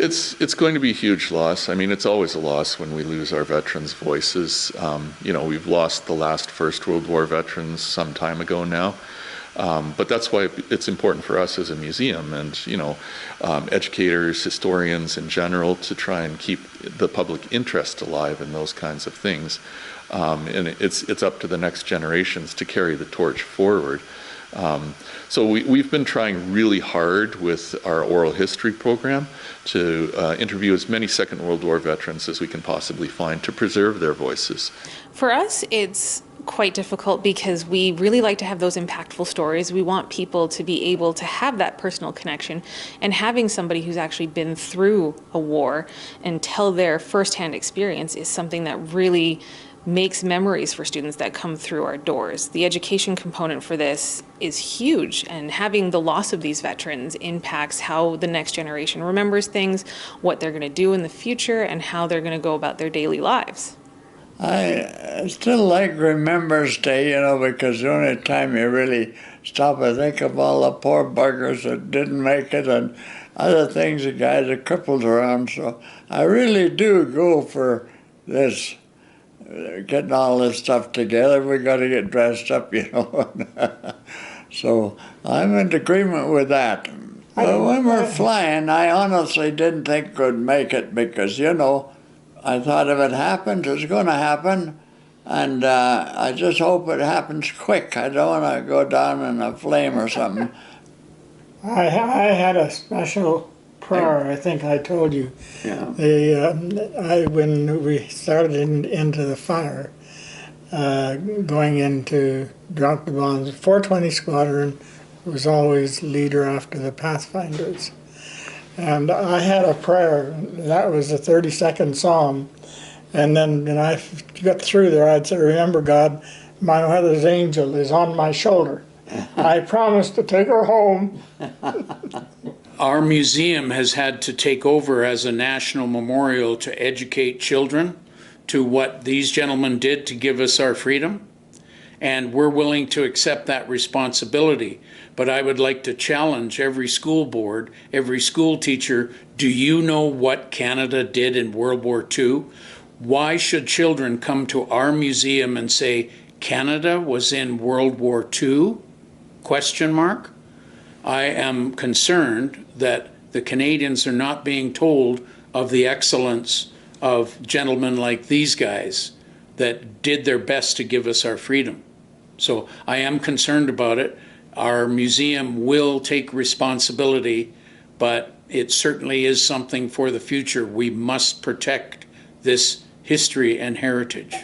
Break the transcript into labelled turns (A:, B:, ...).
A: It's going to be a huge loss. I mean, it's always a loss when we lose our veterans' voices. We've lost the last First World War veterans some time ago now. But that's why it's important for us as a museum and, educators, historians in general, to try and keep the public interest alive in those kinds of things. And it's up to the next generations to carry the torch forward. So we've been trying really hard with our oral history program to interview as many Second World War veterans as we can possibly find to preserve their voices.
B: For us, it's quite difficult because we really like to have those impactful stories. We want people to be able to have that personal connection, and having somebody who's actually been through a war and tell their firsthand experience is something that really makes memories for students that come through our doors. The education component for this is huge, and having the loss of these veterans impacts how the next generation remembers things, what they're going to do in the future, and how they're going to go about their daily lives.
C: I still like Remembrance Day, because the only time you really stop and think of all the poor buggers that didn't make it and other things the guys are crippled around. So I really do go for this, getting all this stuff together. We got to get dressed up, So I'm in agreement with that. But when we're flying, I honestly didn't think we'd make it because, I thought if it happened, it's going to happen, and I just hope it happens quick. I don't want to go down in a flame or something.
D: I had a special prayer, I think I told you.
C: Yeah.
D: When we started into the fire, going into drop the bombs, 420 Squadron was always leader after the Pathfinders. And I had a prayer, that was the 32nd Psalm. And then when I got through there, I'd say, remember, God, my mother's angel is on my shoulder. I promise to take her home.
E: Our museum has had to take over as a national memorial to educate children to what these gentlemen did to give us our freedom. And we're willing to accept that responsibility. But I would like to challenge every school board, every school teacher, do you know what Canada did in World War II? Why should children come to our museum and say, Canada was in World War II? Question mark. I am concerned that the Canadians are not being told of the excellence of gentlemen like these guys that did their best to give us our freedom. So I am concerned about it. Our museum will take responsibility, but it certainly is something for the future. We must protect this history and heritage.